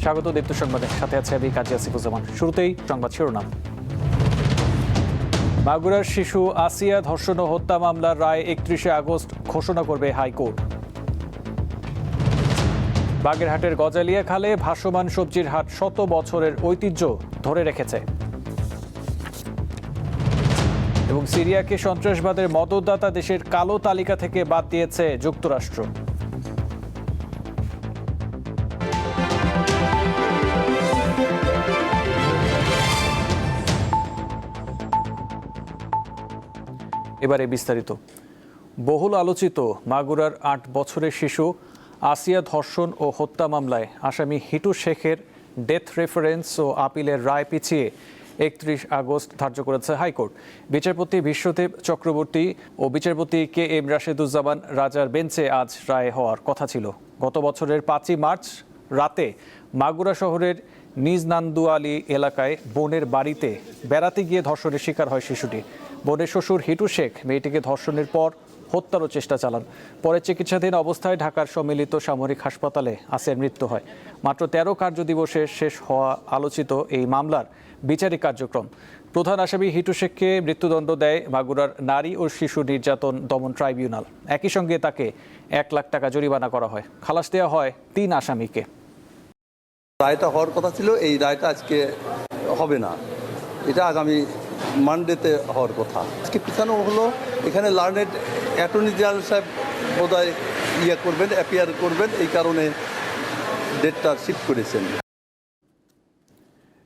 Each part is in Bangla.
স্বাগত দীপ্ত সংবাদে, সাথে আছে আমি কাজী আসিফুজ্জামান। শুরুতেই সংবাদ শিরোনাম। মাগুরার শিশু আসিয়া ধর্ষণ ও হত্যা মামলার রায় 31 আগস্ট ঘোষণা করবে হাইকোর্ট। বাগেরহাটের গজালিয়া খালে ভাসমান সবজির হাট 100 বছরের ঐতিহ্য ধরে রেখেছে। এবং সিরিয়াকে সন্ত্রাসবাদের মদতদাতা দেশের কালো তালিকা থেকে বাদ দিয়েছে যুক্তরাষ্ট্র। এবারে বিস্তারিত। বহুল আলোচিত মাগুরার 8 বছরের শিশু আসিয়া ধর্ষণ ও হত্যা মামলায় আসামি হিটু শেখের ডেথ রেফারেন্স ও আপিলের রায় পিছিয়ে 31 আগস্ট ধার্য করেছে হাইকোর্ট। বিচারপতি বিশ্বদেব চক্রবর্তী ও বিচারপতি কে এম রাশেদুজ্জামান রাজার বেঞ্চে আজ রায় হওয়ার কথা ছিল। গত বছরের 5 মার্চ রাতে মাগুরা শহরের নিজ নান্দুয়ালি এলাকায় বোনের বাড়িতে বেড়াতে গিয়ে ধর্ষণের শিকার হয় শিশুটি। বোনের শ্বশুর হিটু শেখ মেয়েটিকে ধর্ষণের পর হত্যারও চেষ্টা চালান। পরে চিকিৎসাধীন অবস্থায় ঢাকার সম্মিলিত সামরিক হাসপাতালে আসিয়ার মৃত্যু হয়। মাত্র 13 কার্যদিবসে শেষ হওয়া আলোচিত এই মামলার বিচারিক কার্যক্রম। প্রধান আসামি হিটু শেখকে মৃত্যুদণ্ড দেয় মাগুরার নারী ও শিশু নির্যাতন দমন ট্রাইব্যুনাল। একই সঙ্গে তাকে 1 লাখ টাকা জরিমানা করা হয়। খালাস দেওয়া হয় 3 আসামিকে। রায়টা হওয়ার কথা ছিল, এই রায়টা আজকে হবে না, এটা আগামী মানডেতে হওয়ার কথা। আজকে পিছানো হলো, এখানে লার্নেড অ্যাটর্নি জেনারেল সাহেব বোধহয় অ্যাপিয়ার করবেন, এই কারণে ডেটটা শিফট করেছেন।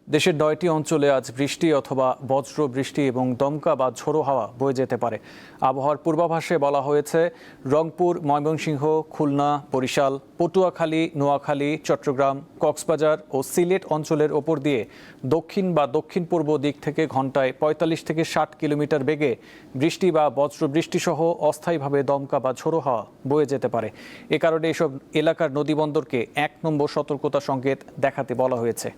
দেশের 9টি অঞ্চলে আজ বৃষ্টি অথবা বজ্র বৃষ্টি এবং দমকা বা ঝোড়ো হাওয়া বয়ে যেতে পারে। আবহাওয়ার পূর্বাভাসে বলা হয়েছে, রংপুর, ময়মনসিংহ, খুলনা, বরিশাল, পটুয়াখালী, নোয়াখালী, চট্টগ্রাম, কক্সবাজার ও সিলেট অঞ্চলের ওপর দিয়ে দক্ষিণ বা দক্ষিণ পূর্ব দিক থেকে ঘন্টায় 45 থেকে 60 কিলোমিটার বেগে বৃষ্টি বা বজ্র বৃষ্টি সহ অস্থায়ীভাবে দমকা বা ঝোড়ো হাওয়া বয়ে যেতে পারে। এ কারণে এসব এলাকার নদীবন্দরকে 1 নম্বর সতর্কতা সংকেত দেখাতে বলা হয়েছে।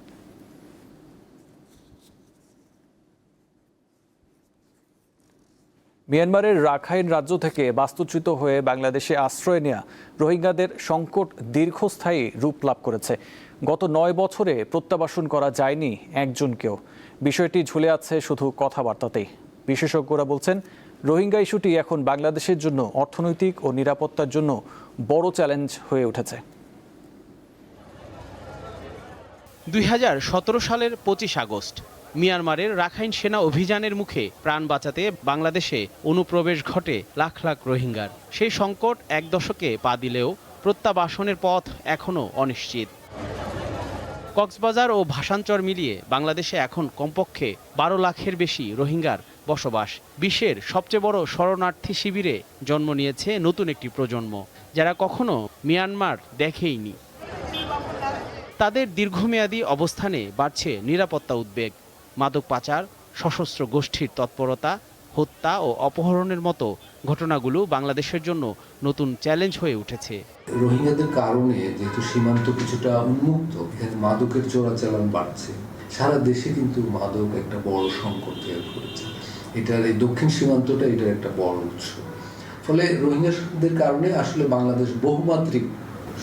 মিয়ানমারের রাখাইন রাজ্য থেকে বাস্তুচ্যুত হয়ে বাংলাদেশে আশ্রয় নেওয়া রোহিঙ্গাদের সংকট দীর্ঘস্থায়ী রূপ লাভ করেছে। গত 9 বছরে প্রত্যাবাসন করা যায়নি একজনকেও। বিষয়টি ঝুলে আছে শুধু কথাবার্তাতেই। বিশেষজ্ঞরা বলছেন, রোহিঙ্গা ইস্যুটি এখন বাংলাদেশের জন্য অর্থনৈতিক ও নিরাপত্তার জন্য বড় চ্যালেঞ্জ হয়ে উঠেছে। 2017 সালের 25 আগস্ট মিয়ানমারের রাখাইন সেনা অভিযানের মুখে প্রাণ বাঁচাতে বাংলাদেশে অনুপ্রবেশ ঘটে লাখ লাখ রোহিঙ্গার। সেই সংকট 1 দশকে পা দিলেও প্রত্যাবাসনের পথ এখনও অনিশ্চিত। কক্সবাজার ও ভাসানচর মিলিয়ে বাংলাদেশে এখন কমপক্ষে 12 লাখের বেশি রোহিঙ্গার বসবাস। বিশ্বের সবচেয়ে বড় শরণার্থী শিবিরে জন্ম নিয়েছে নতুন একটি প্রজন্ম, যারা কখনো মিয়ানমার দেখেইনি। তাদের দীর্ঘমেয়াদী অবস্থানে বাড়ছে নিরাপত্তা উদ্বেগ। মাদক পাচার, সশস্ত্র গোষ্ঠীর তৎপরতা, হত্যা ও অপহরণের মতো ঘটনাগুলো বাংলাদেশের জন্য নতুন চ্যালেঞ্জ হয়ে উঠেছে। রোহিঙ্গাদের কারণে যেহেতু সীমান্ত কিছুটা উন্মুক্ত, এখানে মাদকের চোরাচালান বাড়ছে। সারা দেশে কিন্তু মাদক একটা বড় সংকট তৈরি করেছে। এটার এই দক্ষিণ সীমান্তটা এটার একটা বড় উৎস। ফলে রোহিঙ্গাদের কারণে আসলে বাংলাদেশ বহুমাত্রিক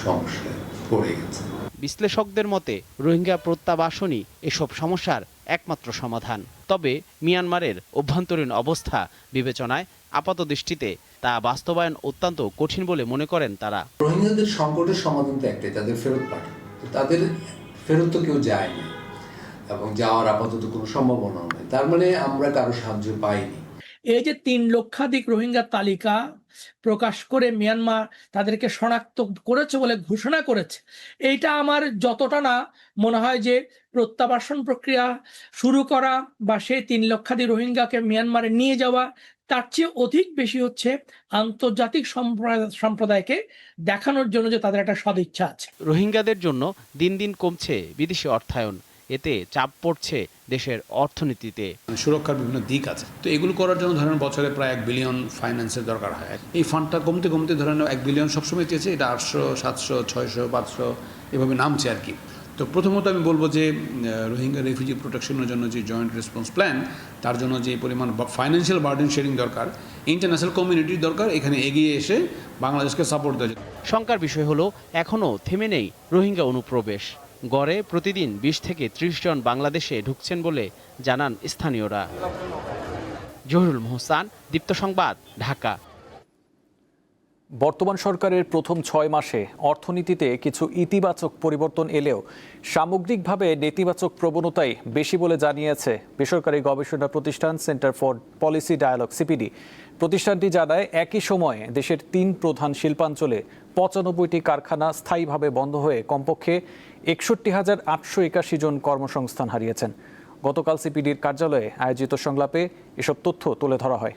সমস্যায় পড়ে গেছে। বিশ্লেষকদের মতে রোহিঙ্গা প্রত্যাবাসনই এসব সমস্যার একমাত্র সমাধান। তবে মিয়ানমারের অভ্যন্তরীণ অবস্থা বিবেচনায় আপাতদৃষ্টিতে তা বাস্তবায়ন অত্যন্ত কঠিন বলে মনে করেন তারা। রোহিঙ্গাদের সংকটের সমাধান তো একটাই, তাদের ফেরত পাঠানো। তাদের ফেরত তো কেউ যায় না এবং যাওয়ার আপাতত কোনো সম্ভাবনা নেই। তার মানে আমরা কারো সাহায্য পাইনি। এই যে 3 লক্ষাধিক রোহিঙ্গা তালিকা প্রকাশ করে মিয়ানমার তাদেরকে শনাক্ত করেছে বলে ঘোষণা করেছে, এইটা আমার যতটা না মনে হয় যে প্রত্যাবাসন প্রক্রিয়া শুরু করা বা সেই 3 লক্ষাধিক রোহিঙ্গাকে মিয়ানমারে নিয়ে যাওয়া, তার চেয়ে অধিক বেশি হচ্ছে আন্তর্জাতিক সম্প্রদায়কে দেখানোর জন্য যে তাদের একটা সদিচ্ছা আছে। রোহিঙ্গাদের জন্য দিন দিন কমছে বিদেশি অর্থায়ন, এতে চাপ পড়ছে দেশের অর্থনীতিতে। সুরক্ষার বিভিন্ন দিক আছে, তো এগুলো করার জন্য ধরেন বছরে প্রায় 1 বিলিয়ন ফাইন্যান্সের দরকার হয়। এই ফান্ডটা কমতে কমতে ধরেন 1 বিলিয়ন সবসময় চেয়েছে, এটা 800, 700, 600, 500 এভাবে নামছে আর কি। তো প্রথমত আমি বলবো যে রোহিঙ্গা রেফিউজি প্রোটেকশনের জন্য যে জয়েন্ট রেসপন্স প্ল্যান, তার জন্য যে পরিমাণ ফাইন্যান্সিয়াল বার্ডেন শেয়ারিং দরকার, ইন্টারন্যাশনাল কমিউনিটির দরকার এখানে এগিয়ে এসে বাংলাদেশকে সাপোর্ট দেওয়া। শঙ্কার বিষয় হলো এখনও থেমে নেই রোহিঙ্গা অনুপ্রবেশ। গড়ে প্রতিদিন 20 থেকে 30 জন বাংলাদেশে ঢুকছেন বলে জানান স্থানীয়রা। জহুরুল মোহসান, দীপ্ত সংবাদ, ঢাকা। বর্তমান সরকারের প্রথম 6 মাসে অর্থনীতিতে কিছু ইতিবাচক পরিবর্তন এলেও সামগ্রিকভাবে নেতিবাচক প্রবণতাই বেশি বলে জানিয়েছে বেসরকারি গবেষণা প্রতিষ্ঠান Centre for Policy Dialogue CPD. প্রতিষ্ঠানটি জানায় একই সময়ে দেশের 3 প্রধান শিল্পাঞ্চলে 95টি কারখানা স্থায়ীভাবে বন্ধ হয়ে কমপক্ষে 61,881 জন কর্মসংস্থান হারিয়েছেন। গতকাল সিপিডির কার্যালয়ে আয়োজিত সংলাপে এসব তথ্য তুলে ধরা হয়।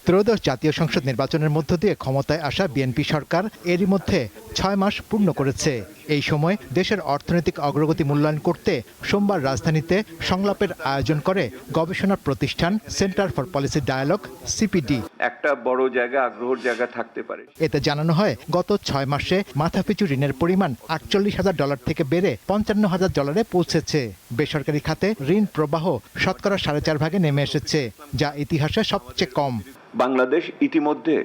ত্রয়োদশ জাতীয় সংসদ নির্বাচনের মধ্য দিয়ে ক্ষমতায় আসা বিএনপি সরকার এরই মধ্যে 6 মাস পূর্ণ করেছে। এই সময় দেশের অর্থনৈতিক অগ্রগতি মূল্যায়ন করতে সোমবার রাজধানীতে সংলাপের আয়োজন করে গবেষণা প্রতিষ্ঠান Centre for Policy Dialogue CPD. একটা বড় জায়গা, আগ্রহের জায়গা থাকতে পারে। এতে জানানো হয় গত 6 মাসে মাথাপিছু ঋণের পরিমাণ $48,000 থেকে বেড়ে $55,000 পৌঁছেছে। বেসরকারি খাতে ঋণ প্রবাহ শতকরা 4.5 ভাগে নেমে এসেছে, যা ইতিহাসে সবচেয়ে কম। বাংলাদেশ ইতিমধ্যে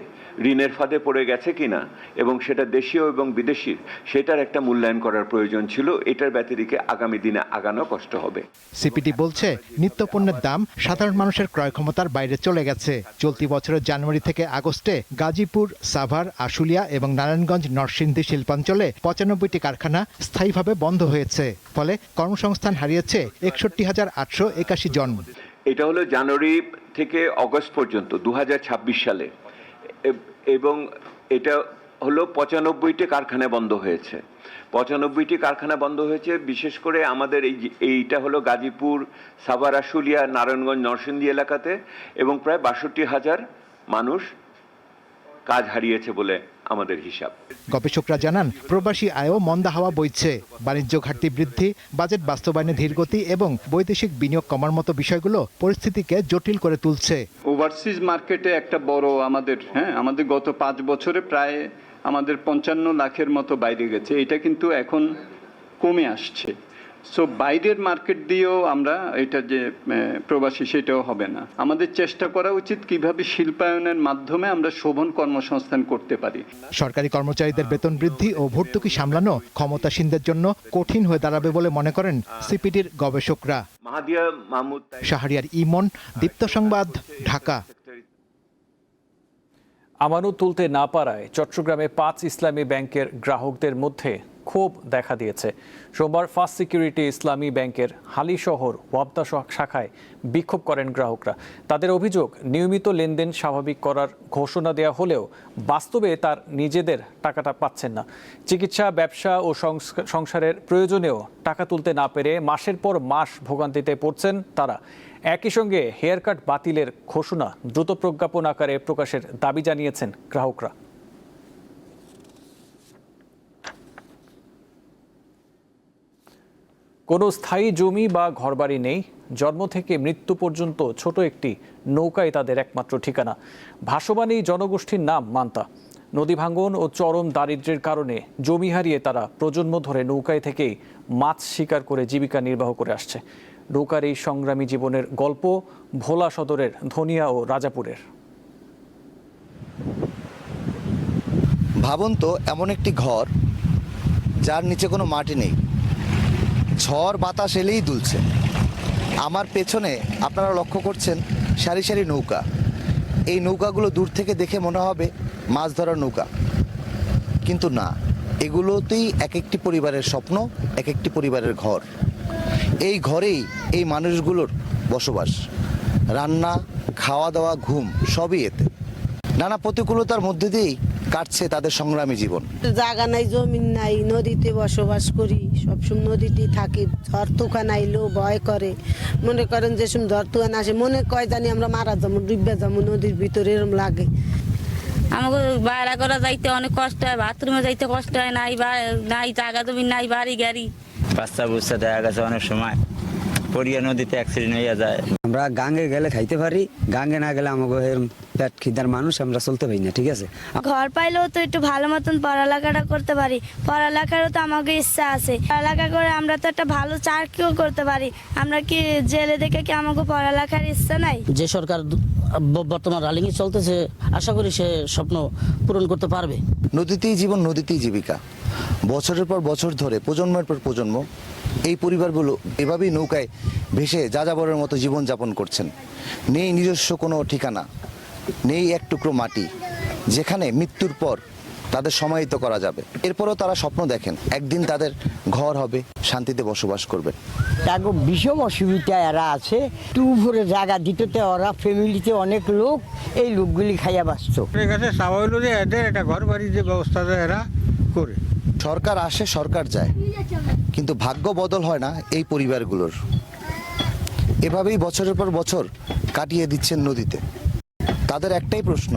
ঋণের ফাঁদে পড়ে গেছে কিনা এবং সেটা দেশীয় এবং বিদেশির, সেটার একটা মূল্যায়ন করার প্রয়োজন ছিল। এটার ব্যতিরিকে আগামী দিনে আগানো কষ্ট হবে। সিপিডি বলছে নিত্যপণ্যের দাম সাধারণ মানুষের ক্রয় ক্ষমতার বাইরে চলে গেছে। চলতি বছরের জানুয়ারি থেকে আগস্টে গাজীপুর, সাভার, আশুলিয়া এবং নারায়ণগঞ্জ নরসিংদী শিল্পাঞ্চলে 95টি কারখানা স্থায়ীভাবে বন্ধ হয়েছে। ফলে কর্মসংস্থান হারিয়েছে 61,881 জন। এটা হলো জানুয়ারি থেকে অগস্ট পর্যন্ত 2026 সালে, এবং এটা হলো 95টি কারখানা বন্ধ হয়েছে। 95টি কারখানা বন্ধ হয়েছে। বিশেষ করে আমাদের এইটা হলো গাজীপুর, সাভার, আশুলিয়া, নারায়ণগঞ্জ, নরসিংদী এলাকাতে, এবং প্রায় 62,000 মানুষ কাজ হারিয়েছে বলে আমাদের হিসাব। গবেষকরা জানান প্রবাসী আয়ও মন্দা হাওয়া বইছে। বাণিজ্য ঘাটতি বৃদ্ধি, বাজেট বাস্তবায়নে ধীরগতি এবং বৈদেশিক বিনিয়োগ কমার মতো বিষয়গুলো পরিস্থিতিকে জটিল করে তুলছে। ওভারসিজ মার্কেটে একটা বড় আমাদের গত 5 বছরে প্রায় আমাদের 55 লাখের মতো বাইরে গেছে। এটা কিন্তু এখন কমে আসছে। সো বাইরের মার্কেট দিয়েও আমরা এটা যে প্রবাসী, সেটাও হবে না। আমাদের চেষ্টা করা উচিত কিভাবে শিল্পায়নের মাধ্যমে আমরা শোভন কর্মসংস্থান করতে পারি। সরকারি কর্মচারীদের বেতন বৃদ্ধি ও ভর্তুকি সামলানো ক্ষমতাসীনদের জন্য কঠিন হয়ে দাঁড়াবে বলে মনে করেন সিপিডির গবেষকরা। শাহরিয়ার ইমন, দীপ্ত সংবাদ, ঢাকা। আমানত তুলতে না পারায় চট্টগ্রামে 5 ইসলামী ব্যাংকের গ্রাহকদের মধ্যে ক্ষোভ দেখা দিয়েছে। সোমবার ফার্স্ট সিকিউরিটি ইসলামী ব্যাংকের হালিশহর ওয়াবদা শাখায় বিক্ষোভ করেন গ্রাহকরা। তাদের অভিযোগ, নিয়মিত লেনদেন স্বাভাবিক করার ঘোষণা দেওয়া হলেও বাস্তবে তার নিজেদের টাকাটা পাচ্ছেন না। চিকিৎসা, ব্যবসা ও সংসারের প্রয়োজনেও টাকা তুলতে না পেরে মাসের পর মাস ভোগান্তিতে পড়ছেন তারা। একই সঙ্গে হেয়ার কাট বাতিলের ঘোষণা দ্রুত প্রজ্ঞাপন আকারে প্রকাশের দাবি জানিয়েছেন গ্রাহকরা। কোনো স্থায়ী জমি বা ঘরবাড়ি নেই। জন্ম থেকে মৃত্যু পর্যন্ত ছোট একটি নৌকাই তাদের একমাত্র ঠিকানা। ভাসমান এই জনগোষ্ঠীর নাম মান্তা। নদী ভাঙ্গন ও চরম দারিদ্র্যের কারণে জমি হারিয়ে তারা প্রজন্ম ধরে নৌকায় থেকেই মাছ শিকার করে জীবিকা নির্বাহ করে আসছে। নৌকার এই সংগ্রামী জীবনের গল্প ভোলা সদরের ধনিয়া ও রাজাপুরের। ভাবুন তো, এমন একটি ঘর যার নিচে কোনো মাটি নেই, ঝড় বাতাস এলেই দুলছে। আমার পেছনে আপনারা লক্ষ্য করছেন সারি সারি নৌকা। এই নৌকাগুলো দূর থেকে দেখে মনে হবে মাছ ধরার নৌকা, কিন্তু না, এগুলোতেই এক একটি পরিবারের স্বপ্ন, এক একটি পরিবারের ঘর। এই ঘরেই এই মানুষগুলোর বসবাস, রান্না, খাওয়া দাওয়া, ঘুম সবই এতে। নানা প্রতিকূলতার মধ্যে দিয়েই কাটছে তাদের সংগ্রামী জীবন। জায়গা নাই, জমিন নাই, নদীতে বসবাস করি, সবসময় নদীতেই থাকি। ঝড় তুফান আইলেও ভয় করে, মনে করেন যে সময় ঝড় তুফান আসে মনে কয় জানি আমরা মারা যাবো, ডুবে যাবো নদীর ভিতরে, এরকম লাগে। আমাকে বাইরে করা যাইতে অনেক কষ্ট হয়, বাথরুমে যাইতে কষ্ট হয়, নাই জায়গা জমি, নাই বাড়ি গাড়ি। বাচ্চা বুচ্চা দেখা গেছে অনেক সময় পড়িয়া নদীতে অ্যাক্সিডেন্ট হয়ে যায়। আমরা গাঙ্গে গেলে খাইতে পারি, গাঙ্গে না গেলে আমাকে পেট খিদার মানুষ, আমরা চলতে পারি না, ঠিক আছে। ঘর পাইলেও তো একটু ভালো মতন পড়ালেখাটা করতে পারি, পড়ালেখারও তো আমাকে ইচ্ছা আছে, পড়ালেখা করে আমরা তো একটা ভালো চাকরিও করতে পারি। আমরা কি জেলে দেখে কি আমাকে পড়ালেখার ইচ্ছা নাই? যে সরকার বর্তমান রানিংয়ে চলতেছে, আশা করি সে স্বপ্ন পূরণ করতে পারবে। নদীতেই জীবন, নদীতেই জীবিকা। বছরের পর বছর ধরে প্রজন্মের পর প্রজন্ম এই পরিবারগুলো এভাবেই নৌকায় ভেসে যাযাবরের মতো জীবনযাপন করছেন। নেই নিজস্ব কোনো ঠিকানা, নেই এক টুকরো মাটি যেখানে মৃত্যুর পর তাদের সমাহিত করা যাবে। এরপরও তারা স্বপ্ন দেখেন একদিন তাদের ঘর হবে, শান্তিতে বসবাস করবেন। তাকে ভীষণ অসুবিধা এরা আছে, টু ভরে জায়গা দিতে ওরা ফ্যামিলিতে অনেক লোক, এই লোকগুলি খাইয়া বাঁচত। স্বাভাবিক যে এদের একটা ঘর বাড়ির যে ব্যবস্থাটা এরা করে। সরকার আসে, সরকার যায়, কিন্তু ভাগ্য বদল হয় না এই পরিবারগুলোর। এভাবেই বছরের পর বছর কাটিয়ে দিচ্ছেন নদীতে। তাদের একটাই প্রশ্ন,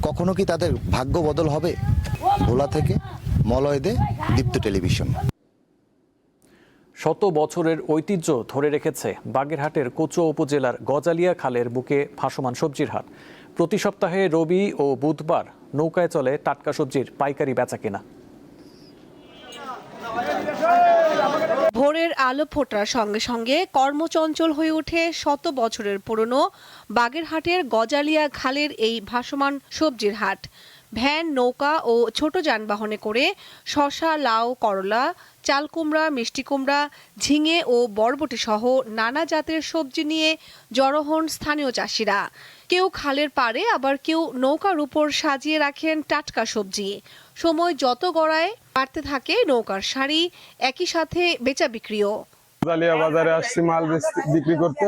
কখনো কি তাদের ভাগ্য বদল হবে? ভোলা থেকে মলয় দে, দীপ্ত টেলিভিশন। শত বছরের ঐতিহ্য ধরে রেখেছে বাগেরহাটের কচুয়া উপজেলার গজালিয়া খালের বুকে ভাসমান সবজির হাট। প্রতি সপ্তাহে রবি ও বুধবার নৌকায় চলে টাটকা সবজির পাইকারি বেচাকেনা। ভোরের আলো ফোটার সঙ্গে সঙ্গে কর্মচঞ্চল হয়ে ওঠে শত বছরের পুরনো বাগেরহাটের গজালিয়া খালের এই ভাসমান সবজির হাট। ভ্যান, নৌকা ও ছোট যানবাহনে করে শসা, লাউ, করলা, চাল কুমড়া, মিষ্টি কুমড়া, ঝিঙে ও বরবটি সহ নানা জাতের সবজি নিয়ে জড়ো হন স্থানীয় চাষিরা। কেউ খালের পাড়ে, আবার কেউ নৌকার উপর সাজিয়ে রাখেন টাটকা সবজি। সময় যত গড়ায় বাড়তে থাকে নৌকার সারি, একই সাথে বেচা বিক্রিও। গজালিয়া বাজারে আসছি মাল বিক্রি করতে।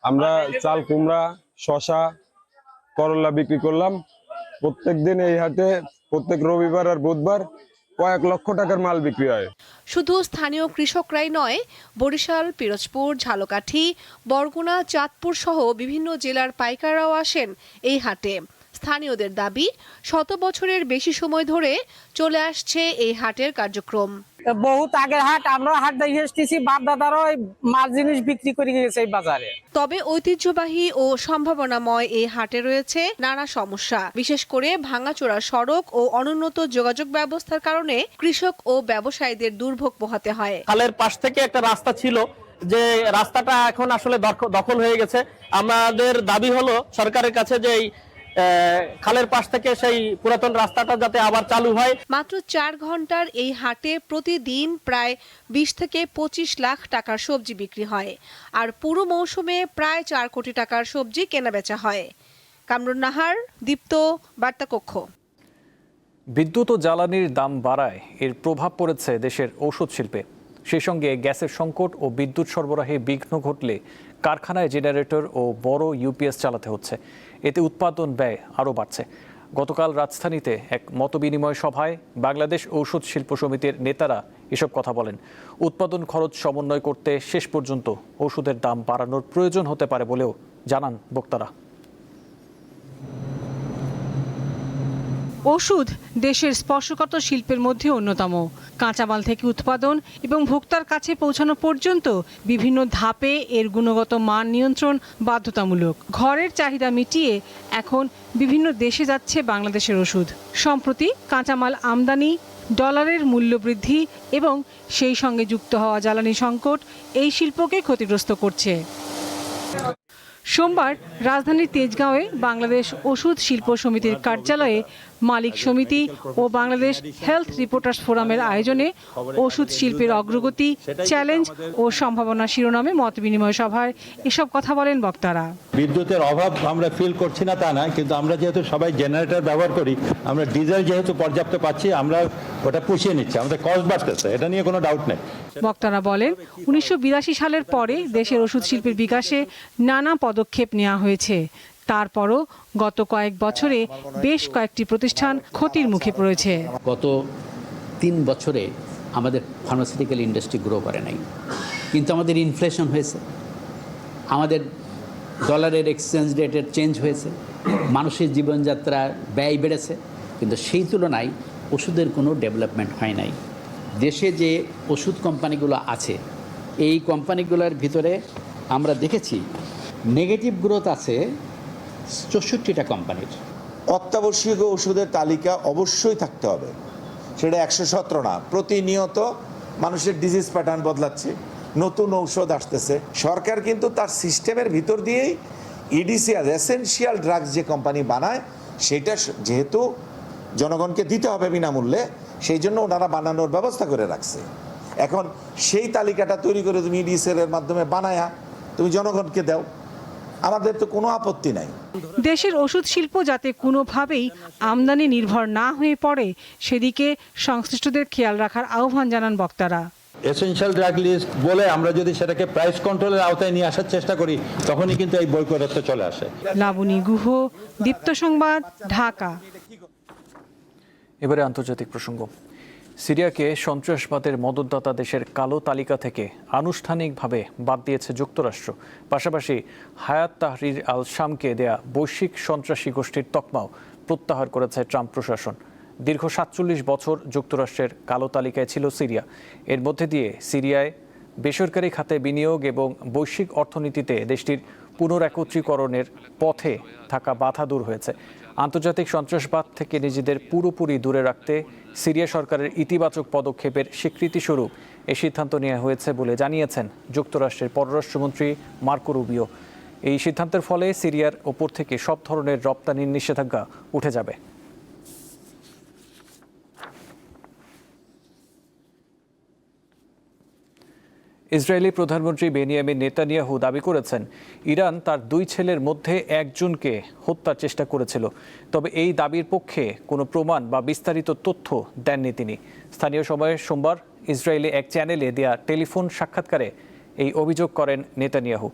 আমরা চাল কুমড়া, শসা, করলা বিক্রি করলাম। প্রত্যেক দিন এই হাটে প্রত্যেক রবিবার আর বুধবার কয়েক লক্ষ টাকার মাল বিক্রি হয়। শুধু স্থানীয় কৃষকরাই নয়, বরিশাল, পিরোজপুর, ঝালকাঠি, বরগুনা, চাঁদপুর সহ বিভিন্ন জেলার পাইকাররাও আসেন এই হাটে। স্থানীয়দের দাবি, শত বছরের বেশি সময় ধরে চলে আসছে এই হাটের কার্যক্রম। বহুত আগের হাট, আমরা হাট দেখে এসেছি, বাপ দাদারও মাল জিনিস বিক্রি করে গেছে এই বাজারে। তবে ঐতিহ্যবাহী ও সম্ভাবনাময় এই হাটে রয়েছে নানা সমস্যা। বিশেষ করে ভাঙাচোরা সড়ক ও অনুন্নত যোগাযোগ ব্যবস্থার কারণে কৃষক ও ব্যবসায়ীদের দুর্ভোগ পোহাতে হয়। খালের পাশ থেকে একটা রাস্তা ছিল, যে রাস্তাটা এখন আসলে দখল হয়ে গেছে। আমাদের দাবি হলো সরকারের কাছে যে খালের পাশ থেকে সেই পুরাতন রাস্তাটা যাতে আবার চালু হয়। মাত্র 4 ঘন্টার এই হাটে প্রতিদিন প্রায় 20 থেকে 25 লাখ টাকার সবজি বিক্রি হয়, আর পুরো মৌসুমে প্রায় 4 কোটি টাকার সবজি কেনাবেচা হয়। কামরুন নাহার, দীপ্ত, বার্তা কক্ষ। বিদ্যুৎ ও জ্বালানির দাম বাড়ায় এর প্রভাব পড়েছে দেশের ঔষধ শিল্পে। সেই সঙ্গে গ্যাসের সংকট ও বিদ্যুৎ সরবরাহে বিঘ্ন ঘটলে কারখানায় জেনারেটর ও বড় ইউপিএস চালাতে হচ্ছে। এতে উৎপাদন ব্যয় আরও বাড়ছে। গতকাল রাজধানীতে এক মতবিনিময় সভায় বাংলাদেশ ঔষধ শিল্প সমিতির নেতারা এসব কথা বলেন। উৎপাদন খরচ সমন্বয় করতে শেষ পর্যন্ত ওষুধের দাম বাড়ানোর প্রয়োজন হতে পারে বলেও জানান বক্তারা। ওষুধ দেশের স্পর্শকাতর শিল্পের মধ্যে অন্যতম। কাঁচামাল থেকে উৎপাদন এবং ভোক্তার কাছে পৌঁছানো পর্যন্ত বিভিন্ন ধাপে এর গুণগত মান নিয়ন্ত্রণ বাধ্যতামূলক। ঘরের চাহিদা মিটিয়ে এখন বিভিন্ন দেশে যাচ্ছে বাংলাদেশের ওষুধ। সম্প্রতি কাঁচামাল আমদানি, ডলারের মূল্য বৃদ্ধি এবং সেই সঙ্গে যুক্ত হওয়া জ্বালানি সংকট এই শিল্পকে ক্ষতিগ্রস্ত করছে। সোমবার রাজধানীর তেজগাঁওয়ে বাংলাদেশ ওষুধ শিল্প সমিতির কার্যালয়ে মালিক সমিতি ও বাংলাদেশ হেলথ রিপোর্টার্স ফোরামের আয়োজনে ওষুধ শিল্পের অগ্রগতি, চ্যালেঞ্জ ও সম্ভাবনা শিরোনামে মতবিনিময় সভায় এসব কথা বলেন বক্তারা। বিদ্যুতের অভাব আমরা ফিল করছি না তা না, কিন্তু আমরা যেহেতু সবাই জেনারেটর ব্যবহার করি, আমরা ডিজেল যেহেতু পর্যাপ্ত পাচ্ছি, আমরা ওটা পুষিয়ে নিচ্ছি, আমাদের কস্ট বাড়তেছে, এটা নিয়ে কোনো ডাউট নেই। বক্তারা বলেন, 1982 সালের পরে দেশের ওষুধ শিল্পের বিকাশে নানা পদক্ষেপ নেওয়া হয়েছে। তারপরও গত কয়েক বছরে বেশ কয়েকটি প্রতিষ্ঠান ক্ষতির মুখে পড়েছে। গত 3 বছরে আমাদের ফার্মাসিউটিক্যাল ইন্ডাস্ট্রি গ্রো করে নাই, কিন্তু আমাদের ইনফ্লেশন হয়েছে, আমাদের ডলারের এক্সচেঞ্জ রেটের চেঞ্জ হয়েছে, মানুষের জীবনযাত্রা ব্যয় বেড়েছে, কিন্তু সেই তুলনায় ওষুধের কোনো ডেভেলপমেন্ট হয় নাই। দেশে যে ওষুধ কোম্পানিগুলো আছে, এই কোম্পানিগুলোর ভিতরে আমরা দেখেছি নেগেটিভ গ্রোথ আছে 64টা কোম্পানির। অত্যাবশ্যকীয় ওষুধের তালিকা অবশ্যই থাকতে হবে, সেটা 117 না। প্রতিনিয়ত মানুষের ডিজিজ প্যাটার্ন বদলাচ্ছে, নতুন ঔষধ আসতেছে। সরকার কিন্তু তার সিস্টেমের ভিতর দিয়েই ইডিসিআর এসেনশিয়াল ড্রাগস যে কোম্পানি বানায় সেটা যেহেতু জনগণকে দিতে হবে বিনামূল্যে, সেই জন্য ওনারা বানানোর ব্যবস্থা করে রাখছে। এখন সেই তালিকাটা তৈরি করে তুমি ইডিসিআর এর মাধ্যমে বানায়া তুমি জনগণকে দাও, আমাদের তো কোনো আপত্তি নাই। দেশের ওষুধ শিল্প যাতে কোনোভাবেই আমদানি নির্ভর না হয়ে পড়ে সেদিকে সংশ্লিষ্টদের খেয়াল রাখার আহ্বান জানান বক্তারা। এসেনশিয়াল ড্রাগ লিস্ট বলে আমরা যদি সেটাকে প্রাইস কন্ট্রোলের আওতায় নিয়ে আসার চেষ্টা করি, তখনই কিন্তু এই বৈকটত্ব চলে আসে। লাবণী গুহ, দীপ্ত সংবাদ, ঢাকা। এবারে আন্তর্জাতিক প্রসঙ্গ। সিরিয়াকে সন্ত্রাসবাদের মদতদাতা দেশের কালো তালিকা থেকে আনুষ্ঠানিকভাবে বাদ দিয়েছে যুক্তরাষ্ট্র। পাশাপাশি হায়াত তাহরির আল শামকে দেয়া বৈশ্বিক সন্ত্রাসী গোষ্ঠীর তকমাও প্রত্যাহার করেছে ট্রাম্প প্রশাসন। দীর্ঘ 47 বছর যুক্তরাষ্ট্রের কালো তালিকায় ছিল সিরিয়া। এর মধ্যে দিয়ে সিরিয়ায় বেসরকারি খাতে বিনিয়োগ এবং বৈশ্বিক অর্থনীতিতে দেশটির পুনরেকত্রীকরণের পথে থাকা বাধা দূর হয়েছে। আন্তর্জাতিক সন্ত্রাসবাদ থেকে নিজেদের পুরোপুরি দূরে রাখতে সিরিয়া সরকারের ইতিবাচক পদক্ষেপের স্বীকৃতিস্বরূপ এই সিদ্ধান্ত নেওয়া হয়েছে বলে জানিয়েছেন যুক্তরাষ্ট্রের পররাষ্ট্রমন্ত্রী মার্কো রুবিও। এই সিদ্ধান্তের ফলে সিরিয়ার ওপর থেকে সব ধরনের রপ্তানির নিষেধাজ্ঞা উঠে যাবে। ইসরায়েলি প্রধানমন্ত্রী বেনিয়ামিন নেতানিয়াহু দাবি করেছেন ইরান তার 2 ছেলের মধ্যে একজনকে হত্যার চেষ্টা করেছিল। তবে এই দাবির পক্ষে কোনো প্রমাণ বা বিস্তারিত তথ্য দেননি তিনি। স্থানীয় সময়ে সোমবার ইসরায়েলি এক চ্যানেলে দেয়া টেলিফোন সাক্ষাৎকারে এই অভিযোগ করেন নেতানিয়াহু।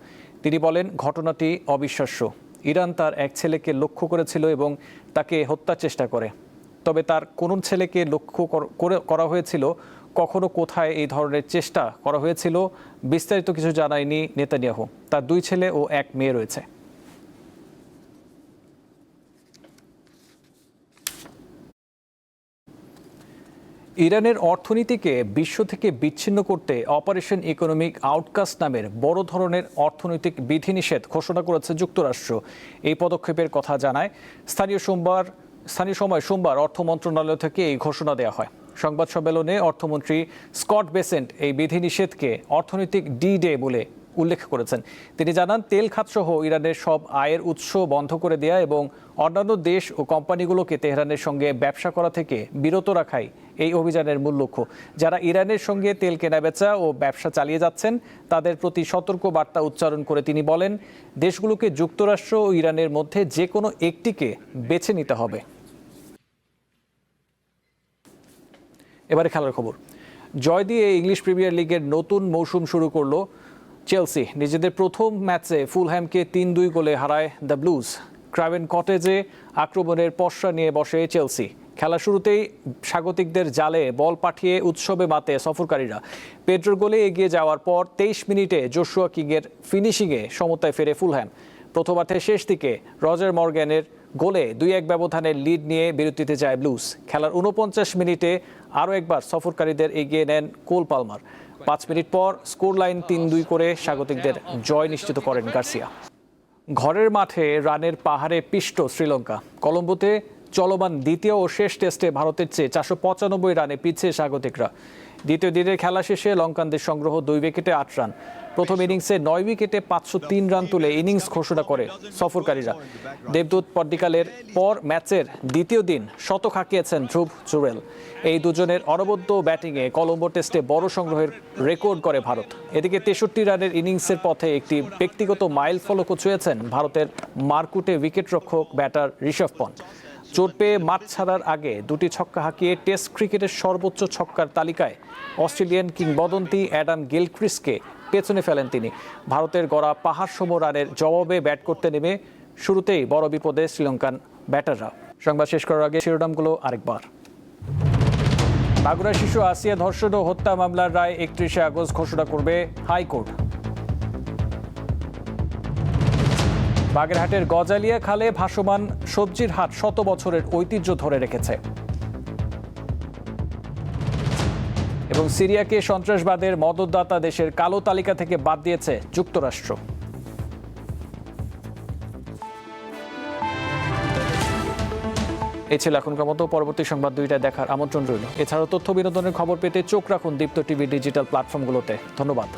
তিনি বলেন, ঘটনাটি অবিশ্বাস্য। ইরান তার এক ছেলেকে লক্ষ্য করেছিল এবং তাকে হত্যার চেষ্টা করে। তবে তার কোন ছেলেকে লক্ষ্য করা হয়েছিল, কখনো কোথায় এই ধরনের চেষ্টা করা হয়েছিল, বিস্তারিত কিছু জানায়নি নেতানিয়াহু। তার 2 ছেলে ও 1 মেয়ে রয়েছে। ইরানের অর্থনীতিকে বিশ্ব থেকে বিচ্ছিন্ন করতে অপারেশন ইকোনমিক আউটকাস্ট নামের বড় ধরনের অর্থনৈতিক বিধিনিষেধ ঘোষণা করেছে যুক্তরাষ্ট্র। এই পদক্ষেপের কথা জানায় স্থানীয় সময় সোমবার অর্থ মন্ত্রণালয় থেকে এই ঘোষণা দেওয়া হয়। সংবাদ সম্মেলনে অর্থমন্ত্রী স্কট বেসেন্ট এই বিধিনিষেধকে অর্থনৈতিক ডি-ডে বলে উল্লেখ করেছেন। তিনি জানান, তেল খাতসহ ইরানের সব আয়ের উৎস বন্ধ করে দেয়া এবং অন্যান্য দেশ ও কোম্পানিগুলোকে তেহরানের সঙ্গে ব্যবসা করা থেকে বিরত রাখাই এই অভিযানের মূল লক্ষ্য। যারা ইরানের সঙ্গে তেল কেনাবেচা ও ব্যবসা চালিয়ে যাচ্ছেন তাদের প্রতি সতর্ক বার্তা উচ্চারণ করে তিনি বলেন, দেশগুলোকে যুক্তরাষ্ট্র ও ইরানের মধ্যে যে কোনো একটিকে বেছে নিতে হবে। এবারে খেলার খবর। জয় দিয়ে ইংলিশ প্রিমিয়ার লিগের নতুন মৌসুম শুরু করলো চেলসি। নিজেদের প্রথম ম্যাচে ফুলহ্যামকে 3-2 গোলে হারায় দ্য ব্লুজ। ক্রাভেন কটেজে আক্রমণের পসরা নিয়ে বসে চেলসি। খেলা শুরুতেই স্বাগতিকদের জালে বল পাঠিয়ে উৎসবে মাতে সফরকারীরা। পেড্রোর গোলে এগিয়ে যাওয়ার পর 23 মিনিটে জোশুয়া কিংয়ের ফিনিশিংয়ে সমতায় ফেরে ফুলহ্যাম। প্রথমার্ধের শেষ দিকে রজার মর্গ্যানের গোলে 2-1 ব্যবধানের লিড নিয়ে বিরতিতে যায় ব্লুজ। খেলার 49 মিনিটে আরও একবার সফরকারীদের এগিয়ে নেন কোল পালমার। 5 মিনিট পর স্কোর লাইন 3-2 করে স্বাগতিকদের জয় নিশ্চিত করেন গার্সিয়া। ঘরের মাঠে রানের পাহাড়ে পিষ্ট শ্রীলঙ্কা। কলম্বোতে চলমান দ্বিতীয় ও শেষ টেস্টে ভারতের চেয়ে 495 রানে পিছিয়ে স্বাগতিকরা। দ্বিতীয় দিনের খেলা শেষে লঙ্কানদের সংগ্রহ 2 উইকেটে 8 রান। প্রথম ইনিংসে 9 উইকেটে 503 রান তুলে ইনিংস ঘোষণা করে সফরকারীরা। দেবদূত পড্ডিকালের পর ম্যাচের দ্বিতীয় দিন শতক হাঁকিয়েছেন ধ্রুব জুরেল। এই দুজনের অনবদ্য ব্যাটিংয়ে কলম্বো টেস্টে বড় সংগ্রহের রেকর্ড করে ভারত। এদিকে 63 রানের ইনিংসের পথে একটি ব্যক্তিগত মাইল ফলকও ছুঁয়েছেন ভারতের মারকুটে উইকেটরক্ষক ব্যাটার ঋষভ পন্ট। চোট পেয়ে মাঠ ছাড়ার আগে 2টি ছক্কা হাঁকিয়ে টেস্ট ক্রিকেটের সর্বোচ্চ ছক্কার তালিকায় অস্ট্রেলিয়ান কিংবদন্তি অ্যাডাম গিলক্রিস্টকে পেছনে ফেলেন তিনি। ভারতের গড়া পাহাড়সম রানের জবাবে ব্যাট করতে নেমে শুরুতেই বড় বিপদে শ্রীলঙ্কান ব্যাটাররা। সংবাদ শেষ করার আগে শিরোনামগুলো আরেকবার। মাগুরা শিশু আসিয়া ধর্ষণ ও হত্যা মামলার রায় 31শে আগস্ট ঘোষণা করবে হাইকোর্ট। বাগেরহাটের গজালিয়া খালে ভাসমান সবজির হাট 100 বছরের ঐতিহ্য ধরে রেখেছে। এবং সিরিয়াকে সন্ত্রাসবাদের মদতদাতা দেশের কালো তালিকা থেকে বাদ দিয়েছে যুক্তরাষ্ট্র। এই ছিল এখনকার মতো। পরবর্তী সংবাদ 2টায় দেখার আমন্ত্রণ রইল। এছাড়াও তথ্য বিনোদনের খবর পেতে চোখ রাখুন দীপ্ত টিভি ডিজিটাল প্ল্যাটফর্মগুলোতে। ধন্যবাদ।